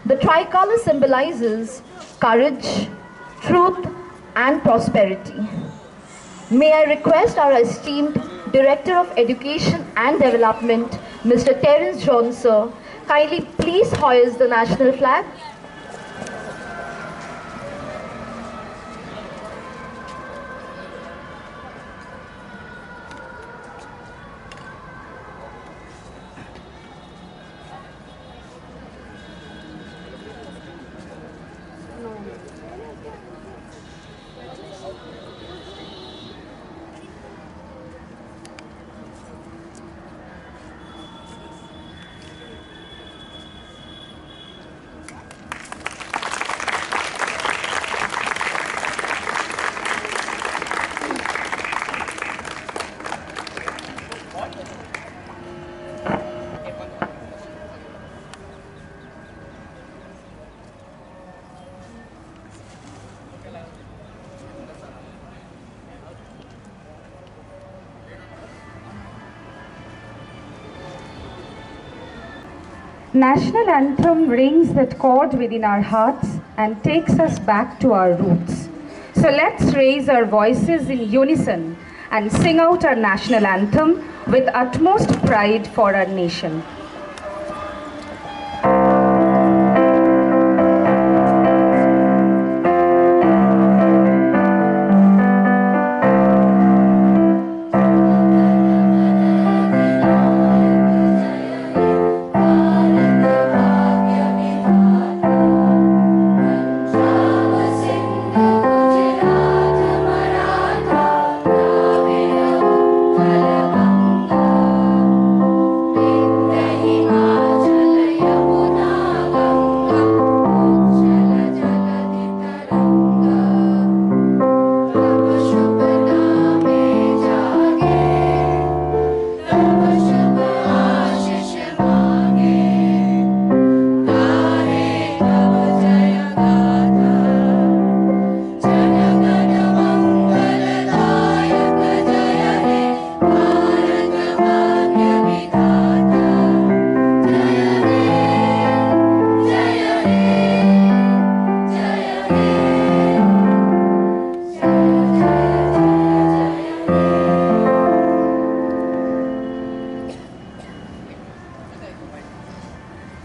The tricolor symbolizes courage, truth, and prosperity. May I request our esteemed Director of Education and Development, Mr. Terence John, sir, kindly please hoist the national flag. National anthem rings that chord within our hearts and takes us back to our roots. So let's raise our voices in unison and sing out our national anthem with utmost pride for our nation.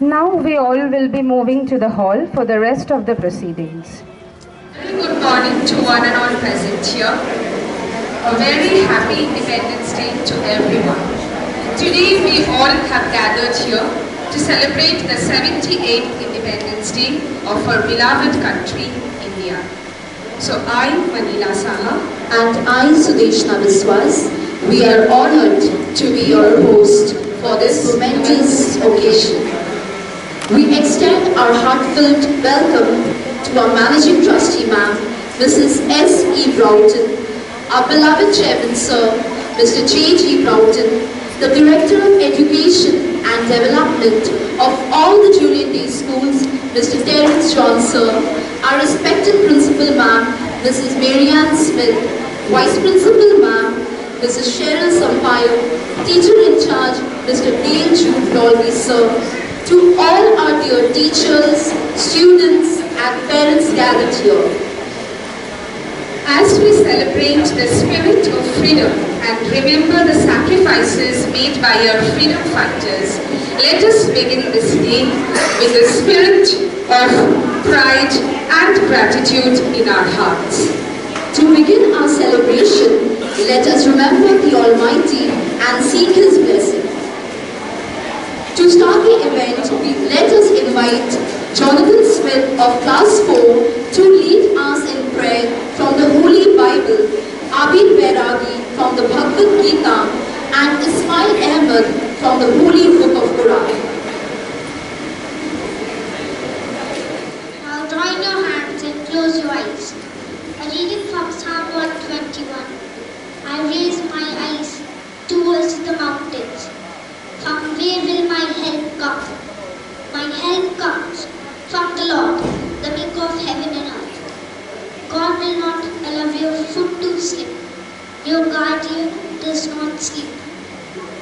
Now we all will be moving to the hall for the rest of the proceedings. Very good morning to one and all present here. A very happy Independence Day to everyone. Today we all have gathered here to celebrate the 78th Independence Day of our beloved country, India. So I, Manila Saha, and I, Sudeshna Biswas, we are honored to be your host for this momentous occasion. We extend our heartfelt welcome to our Managing Trustee Ma'am, Mrs. S. E. Broughton, our beloved Chairman Sir, Mr. J. G. Broughton, the Director of Education and Development of all the Julian Day Schools, Mr. Terence John Sir, our respected Principal Ma'am, Mrs. Marianne Smith, Vice Principal Ma'am, Mrs. Cheryl Sampaio, Teacher in Charge, Mr. Dale Jude Dolby Sir, to all our dear teachers, students and parents gathered here. As we celebrate the spirit of freedom and remember the sacrifices made by our freedom fighters, let us begin this day with a spirit of pride and gratitude in our hearts. To begin our celebration, let us remember the Almighty and seek His blessing. To start the event, let us invite Jonathan Smith of Class 4 to lead us in prayer from the Holy Bible, Abid Bairagi from the Bhagavad Gita, and Ismail Ahmed from the Holy Book of Quran. Now join your hands and close your eyes. A reading from Psalm 121. I raise my eyes towards the mountains. From where will my help come? My help comes from the Lord, the maker of heaven and earth. God will not allow your foot to slip. Your guardian does not sleep.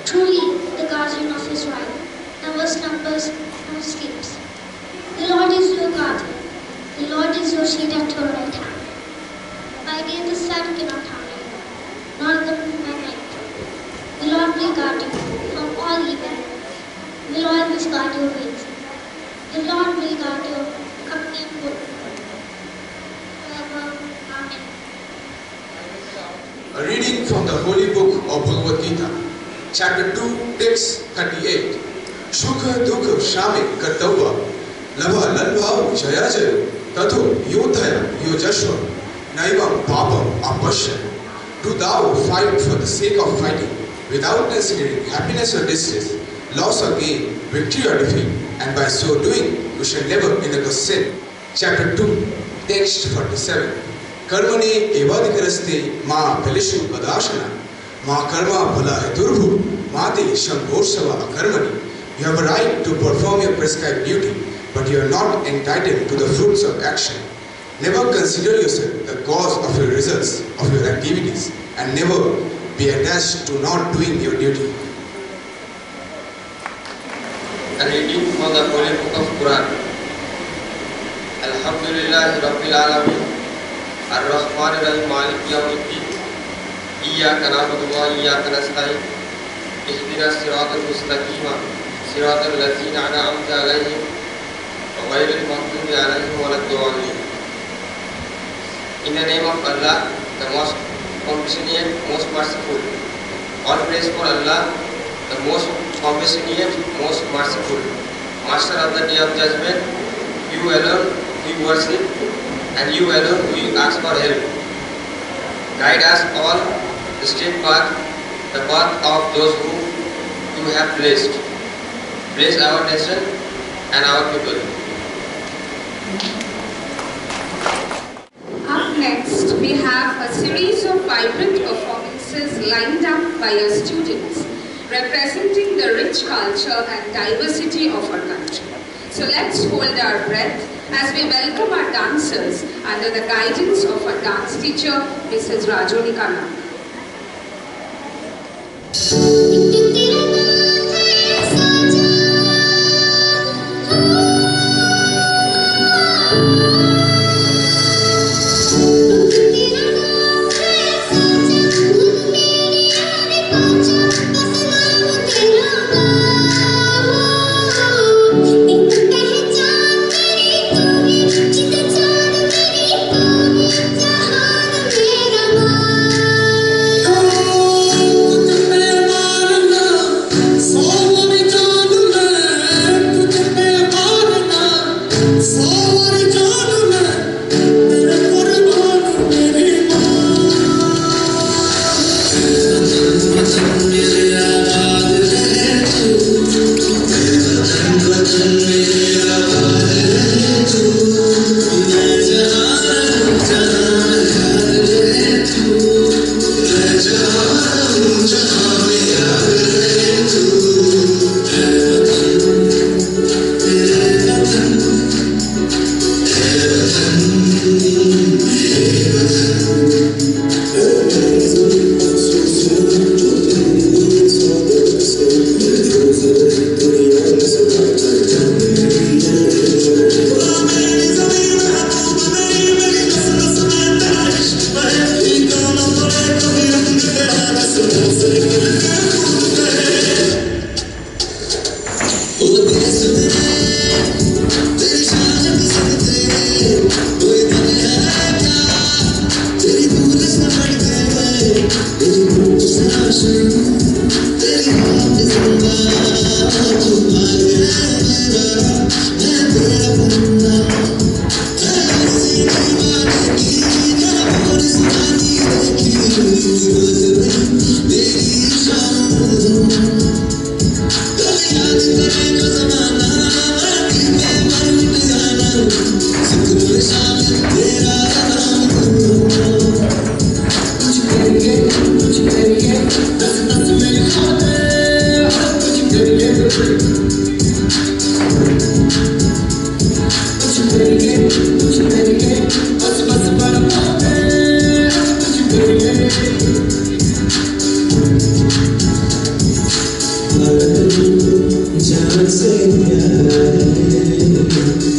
Truly, the guardian of Israel never slumbers nor sleeps. The Lord is your guardian. The Lord is your shade at your right hand. By day the sun cannot harm you, nor the moon by night. The Lord will guard you from all evil. Will always guard your ways. The Lord will guard your coming and going. Forever. Amen. A reading from the Holy Book of Bhagavad Gita, Chapter 2, Text 38. Shukha Dukha Shame Kartava Lava Lalbhav Jaya Jaya Tato Yodhaya Yojashva Naivam Papam Apashya. Do thou fight for the sake of fighting, without considering happiness or distress, loss or gain, victory or defeat, and by so doing you shall never incur sin. Chapter 2, Text 47. Karmane evadikaraste ma pelishu padashana ma karma bhala durbu mate shambhorsava akarmani. You have a right to perform your prescribed duty, but you are not entitled to the fruits of action. Never consider yourself the cause of your results of your activities, and never be attached to not doing your duty. A reading from the Holy Book of Quran. Alhamdulillah Rabbil Alamin Ar-Rahman Ar-Rahim Malik Yawmiddin Iyyaka na'budu wa iyyaka nasta'in Ihdinas siratal mustaqim siratal ladzina an'amta 'alaihim ghayril maghdubi 'alaihim waladdallin. In the name of Allah, the most compassionate, most merciful. All praise for Allah, the most compassionate, most merciful. Master of the Day of Judgment, you alone we worship, and you alone we ask for help. Guide us all the straight path, the path of those who you have blessed. Bless our nation and our people. Up next, we have a series of vibrant performances lined up by our students, representing the rich culture and diversity of our country. So let's hold our breath as we welcome our dancers under the guidance of our dance teacher, Mrs. Rajonika Nag.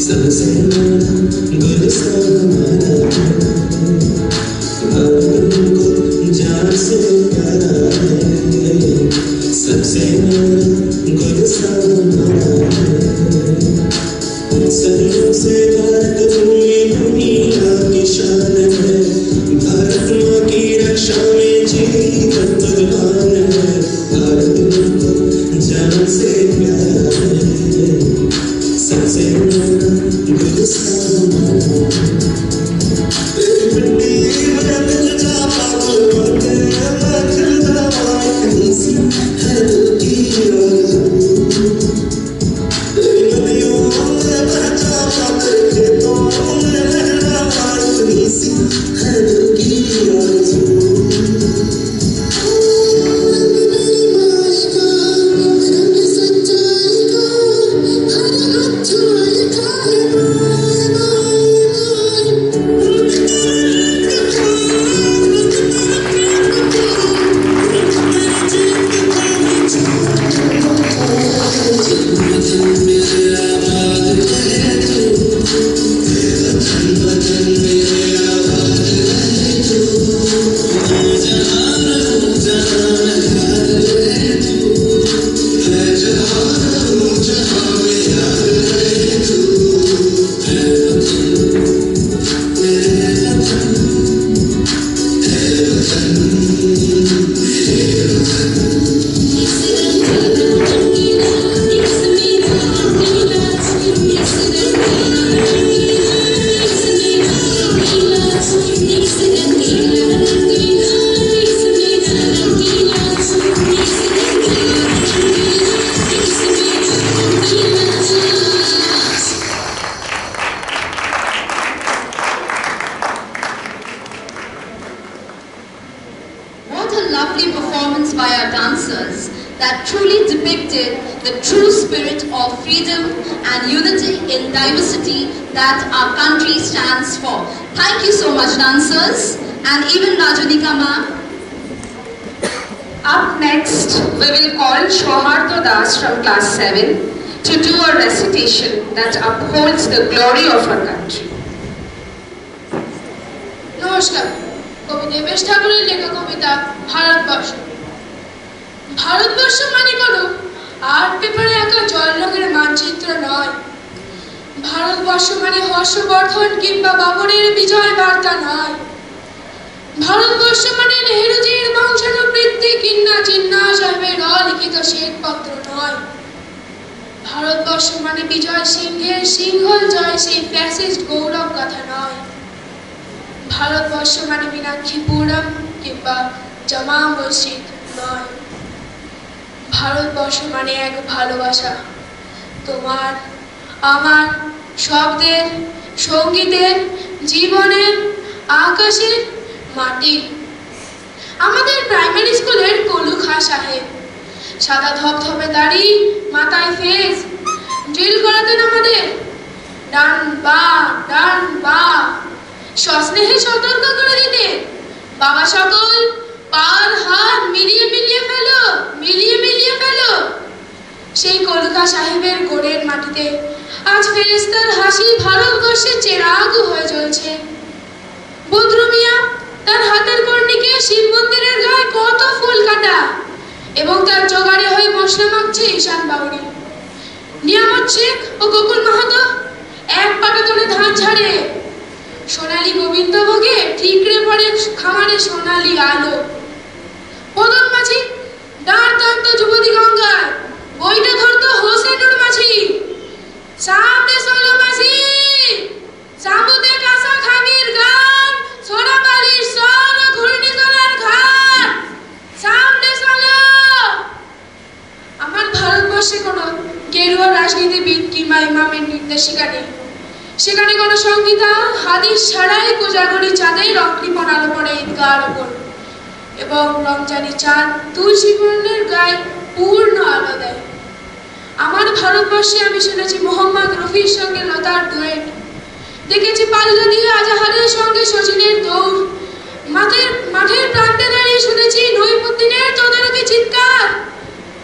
Sa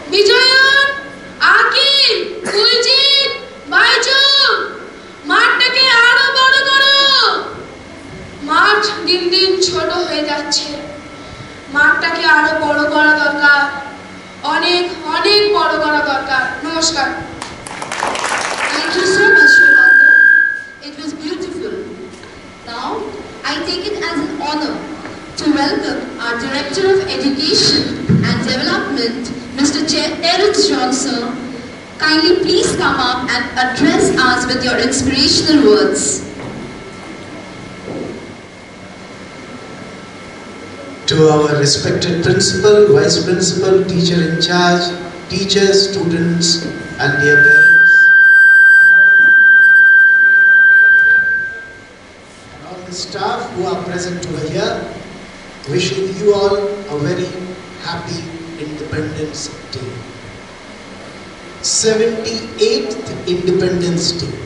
Vijayan, Aqil, Kuljit, Baichung, মাঠটাকে Namaskar. Thank you so much, Shivanda. It was beautiful. Now, I take it as an honor to welcome our Director of Education and Development, Mr. Terence Johnson. Kindly please come up and address us with your inspirational words. To our respected principal, vice principal, teacher in charge, teachers, students, and dear parents, and all the staff who are present over here, wishing you all a very happy Independence Day. 78th Independence Day.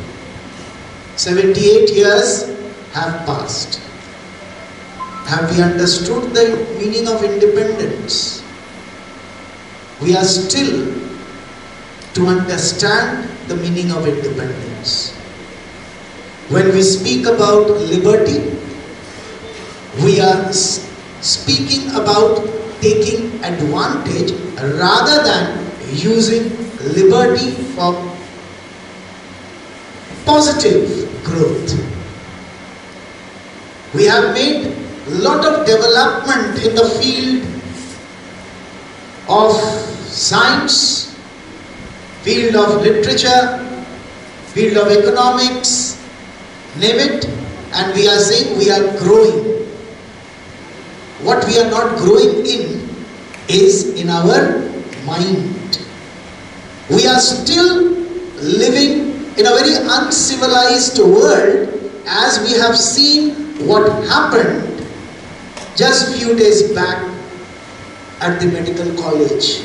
78 years have passed. Have we understood the meaning of independence? We are still to understand the meaning of independence. When we speak about liberty, we are speaking about taking advantage rather than using liberty for positive growth. We have made a lot of development in the field of science, field of literature, field of economics, name it, and we are saying we are growing. What we are not growing in is in our mind. We are still living in a very uncivilized world, as we have seen what happened just few days back at the medical college.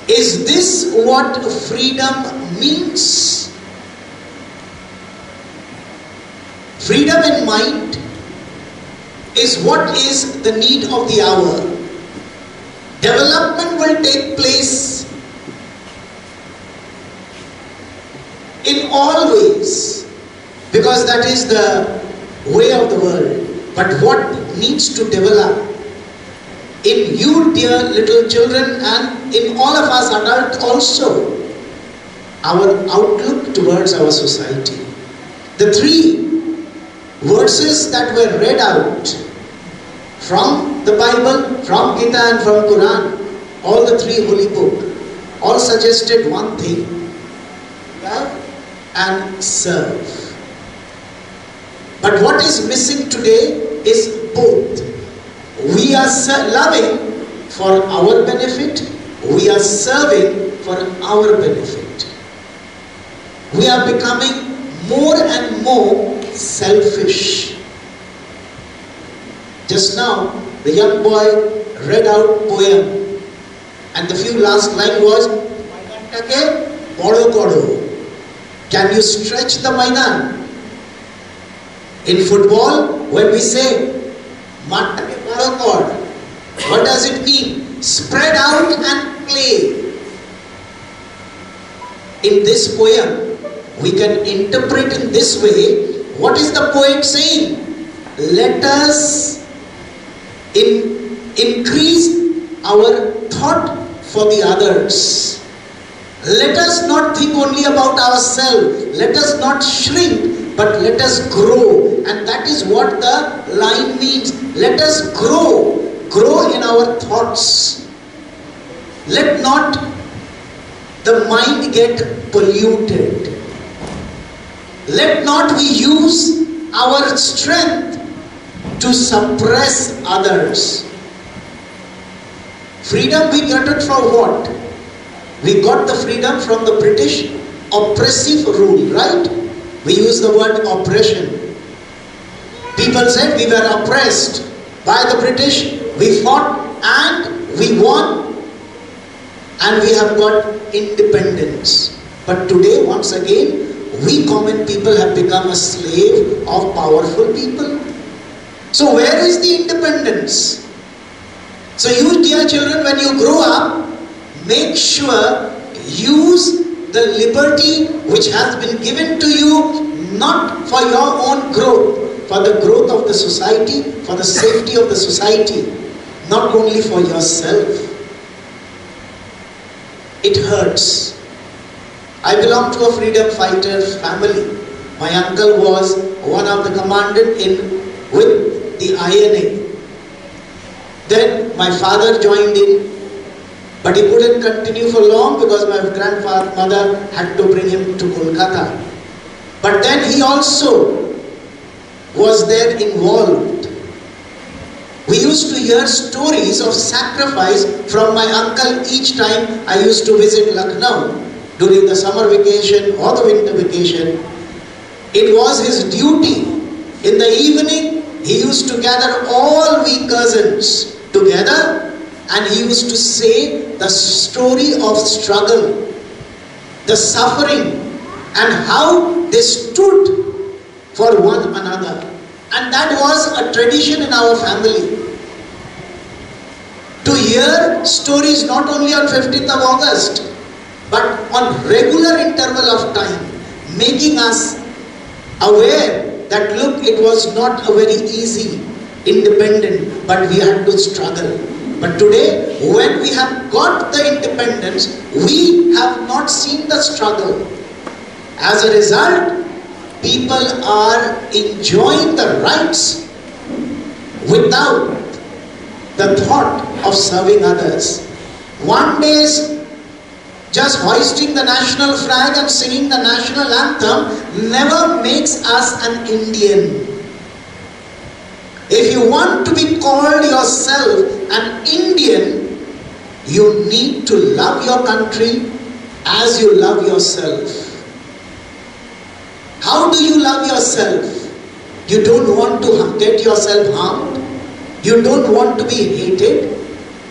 Is this what freedom means? Freedom in mind is what is the need of the hour. Development will take place in all ways, because that is the way of the world. But what needs to develop in you, dear little children, and in all of us adults also, our outlook towards our society. The three verses that were read out from the Bible, from Gita and from Quran, all the three holy books, all suggested one thing: love and serve. But what is missing today is both. We are loving for our benefit, we are serving for our benefit. We are becoming more and more selfish. Just now, the young boy read out poem, and the few last line was, Mainantake Bodo Kodo. Can you stretch the Mainan? In football, when we say, Matake Bodo Kodo, what does it mean? Spread out and play. In this poem, we can interpret in this way. What is the poet saying? Let us increase our thought for the others. Let us not think only about ourselves. Let us not shrink, but let us grow. And that is what the line means. Let us grow. Grow in our thoughts. Let not the mind get polluted. Let not we use our strength to suppress others. Freedom we got it from what? We got the freedom from the British oppressive rule, right? We use the word oppression. People said we were oppressed by the British. We fought and we won, and we have got independence. But today, once again, we common people have become a slave of powerful people. So where is the independence? So you, dear children, when you grow up, make sure use the liberty which has been given to you, not for your own growth, for the growth of the society, for the safety of the society, not only for yourself. it hurts. I belong to a freedom fighter family. My uncle was one of the commandant with the INA. Then my father joined in, but he couldn't continue for long because my grandmother had to bring him to Kolkata. But then he also was there involved. We used to hear stories of sacrifice from my uncle each time I used to visit Lucknow during the summer vacation or the winter vacation. It was his duty. In the evening, he used to gather all we cousins together and he used to say the story of struggle, the suffering, and how they stood for one another. And that was a tradition in our family. To hear stories not only on 15th of August, but on regular interval of time, making us aware that look, it was not a very easy independent, but we had to struggle. But today, when we have got the independence, we have not seen the struggle. As a result, people are enjoying the rights without the thought of serving others. One day, just hoisting the national flag and singing the national anthem never makes us an Indian. If you want to be called yourself an Indian, you need to love your country as you love yourself. How do you love yourself? You don't want to get yourself harmed. You don't want to be hated.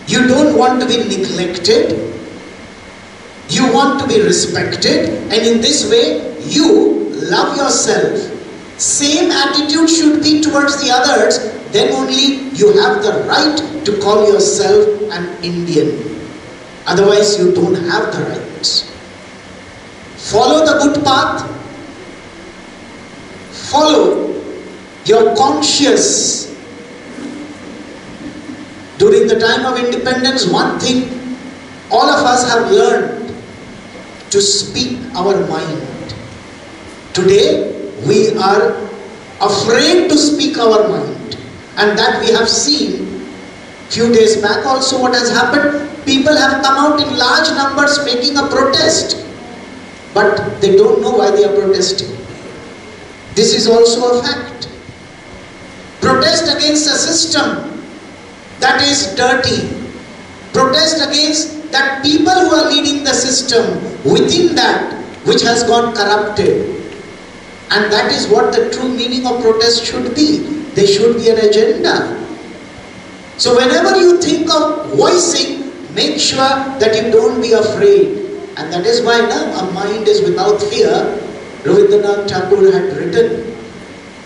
You don't want to be neglected. You want to be respected, and in this way, you love yourself. Same attitude should be towards the others, then only you have the right to call yourself an Indian. Otherwise, you don't have the rights. Follow the good path. Follow your conscience. During the time of independence, one thing all of us have learned: to speak our mind. Today, we are afraid to speak our mind, and that we have seen few days back also what has happened. People have come out in large numbers making a protest, but they don't know why they are protesting. This is also a fact. Protest against a system that is dirty. Protest against that people who are leading the system within that which has gone corrupted. And that is what the true meaning of protest should be. There should be an agenda. So whenever you think of voicing, make sure that you don't be afraid. And that is why now a mind is without fear. Rabindranath Tagore had written.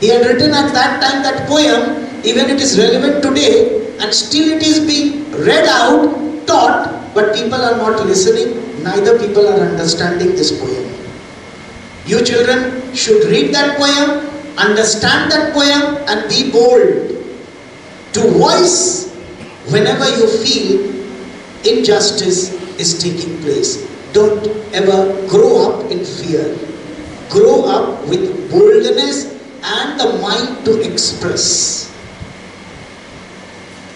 He had written at that time that poem, even it is relevant today, and still it is being read out, taught, but people are not listening, neither people are understanding this poem. You children should read that poem, understand that poem, and be bold to voice whenever you feel injustice is taking place. Don't ever grow up in fear. Grow up with boldness and the mind to express.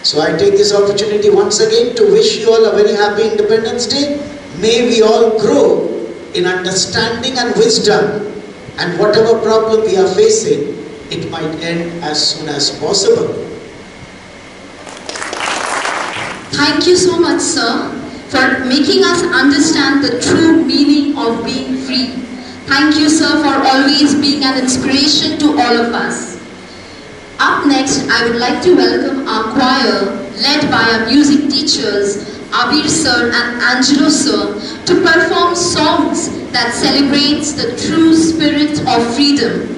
So I take this opportunity once again to wish you all a very happy Independence Day. May we all grow in understanding and wisdom, and whatever problem we are facing, it might end as soon as possible. Thank you so much, sir, for making us understand the true meaning of being free. Thank you, sir, for always being an inspiration to all of us. Up next, I would like to welcome our choir, led by our music teachers, Abir sir and Angelo sir, to perform songs that celebrates the true spirit of freedom.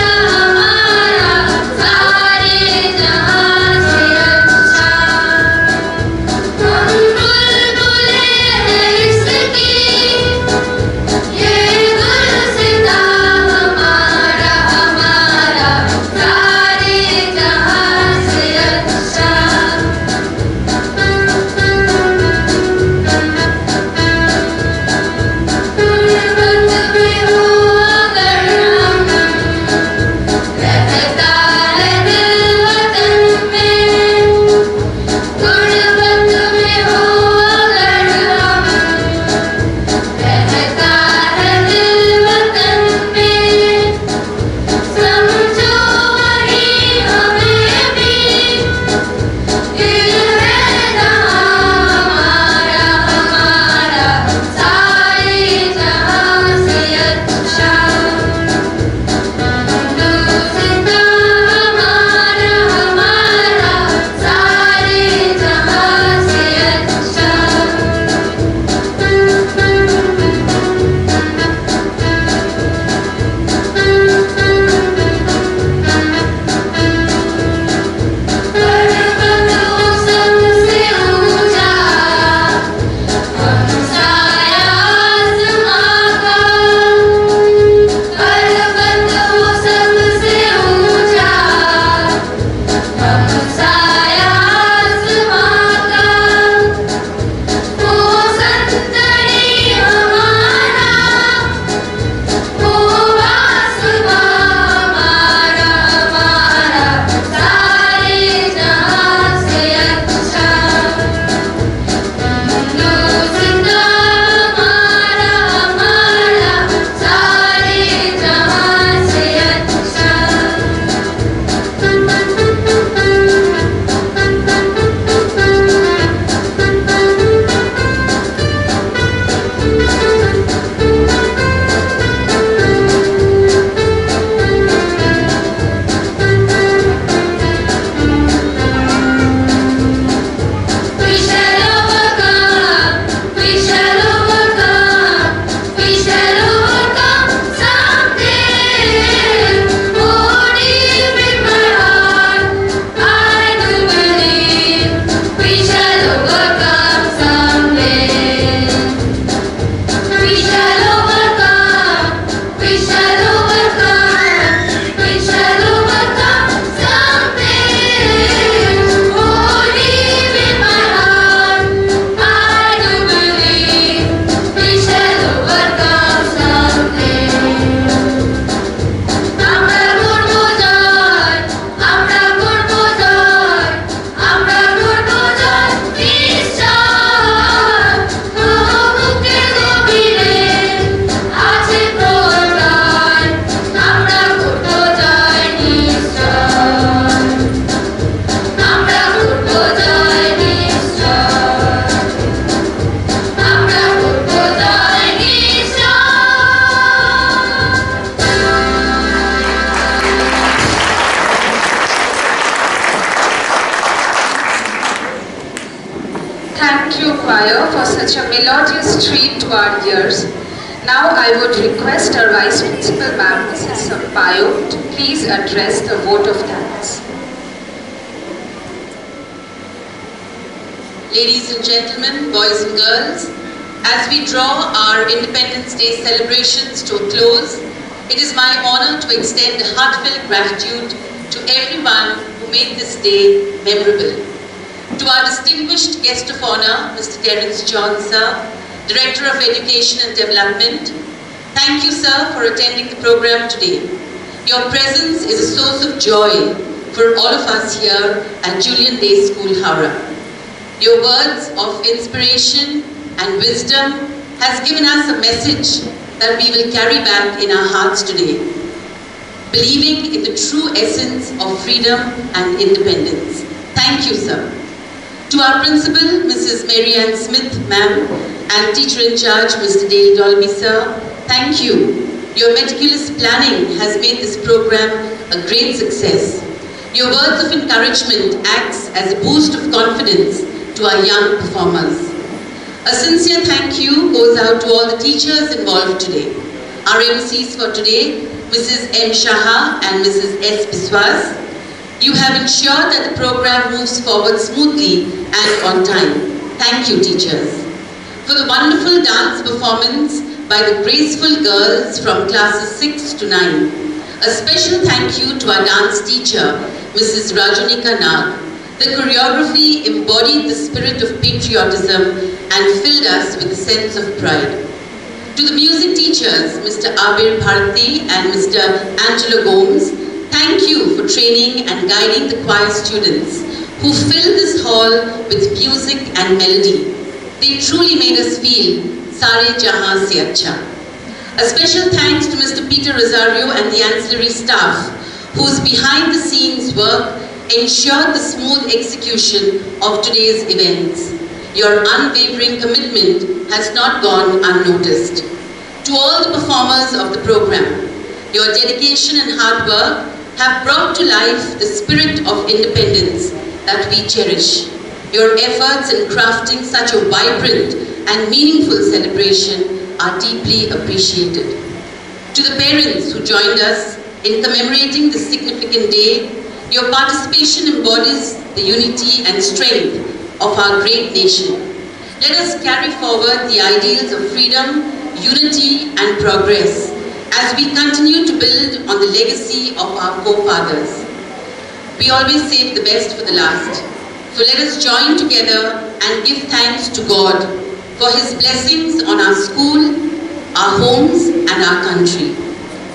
Hara choir for such a melodious treat to our ears. Now I would request our Vice Principal Ma'am, Mrs. Sampaio, to please address the vote of thanks. Ladies and gentlemen, boys and girls, as we draw our Independence Day celebrations to a close, it is my honor to extend a heartfelt gratitude to everyone who made this day memorable. To our distinguished guest of honor, Mr. Terence John, sir, Director of Education and Development, thank you, sir, for attending the program today. Your presence is a source of joy for all of us here at Julian Day School, Howrah. Your words of inspiration and wisdom has given us a message that we will carry back in our hearts today, believing in the true essence of freedom and independence. Thank you, sir. To our principal, Mrs. Mary Ann Smith, ma'am, and teacher in charge, Mr. Dale Dolby, sir, thank you. Your meticulous planning has made this program a great success. Your words of encouragement acts as a boost of confidence to our young performers. A sincere thank you goes out to all the teachers involved today. Our MCs for today, Mrs. M. Shaha and Mrs. S. Biswas. You have ensured that the program moves forward smoothly and on time. Thank you, teachers. For the wonderful dance performance by the graceful girls from classes 6 to 9. A special thank you to our dance teacher, Mrs. Rajanika Nag. The choreography embodied the spirit of patriotism and filled us with a sense of pride. To the music teachers, Mr. Abir Bharati and Mr. Angelo Gomes, thank you for training and guiding the choir students who filled this hall with music and melody. They truly made us feel Sare Jahan Se Acha. A special thanks to Mr. Peter Rosario and the ancillary staff whose behind-the-scenes work ensured the smooth execution of today's events. Your unwavering commitment has not gone unnoticed. To all the performers of the program, your dedication and hard work have brought to life the spirit of independence that we cherish. Your efforts in crafting such a vibrant and meaningful celebration are deeply appreciated. To the parents who joined us in commemorating this significant day, your participation embodies the unity and strength of our great nation. Let us carry forward the ideals of freedom, unity and progress as we continue to build on the legacy of our forefathers. We always save the best for the last. So let us join together and give thanks to God for His blessings on our school, our homes and our country.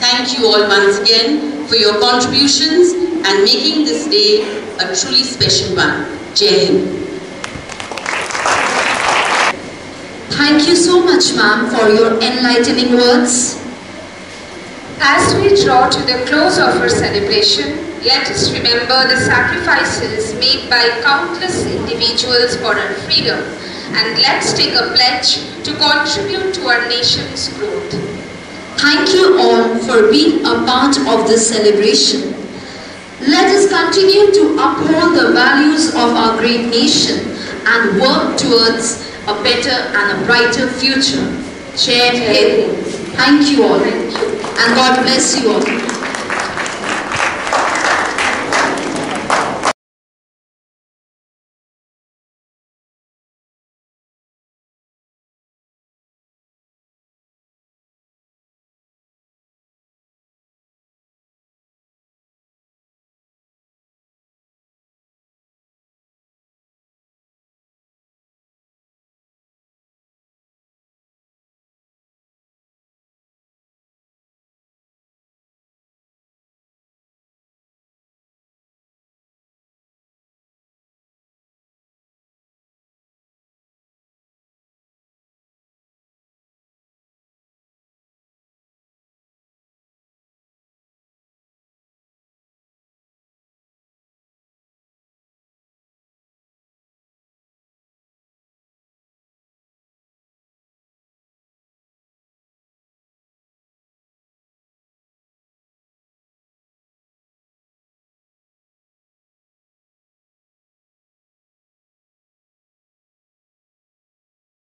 Thank you all once again for your contributions and making this day a truly special one. Jai Hind. Thank you so much, ma'am, for your enlightening words. As we draw to the close of our celebration, let us remember the sacrifices made by countless individuals for our freedom, and let's take a pledge to contribute to our nation's growth. Thank you all for being a part of this celebration. Let us continue to uphold the values of our great nation and work towards a better and a brighter future. Jai Hind. Thank you all. And God bless you all.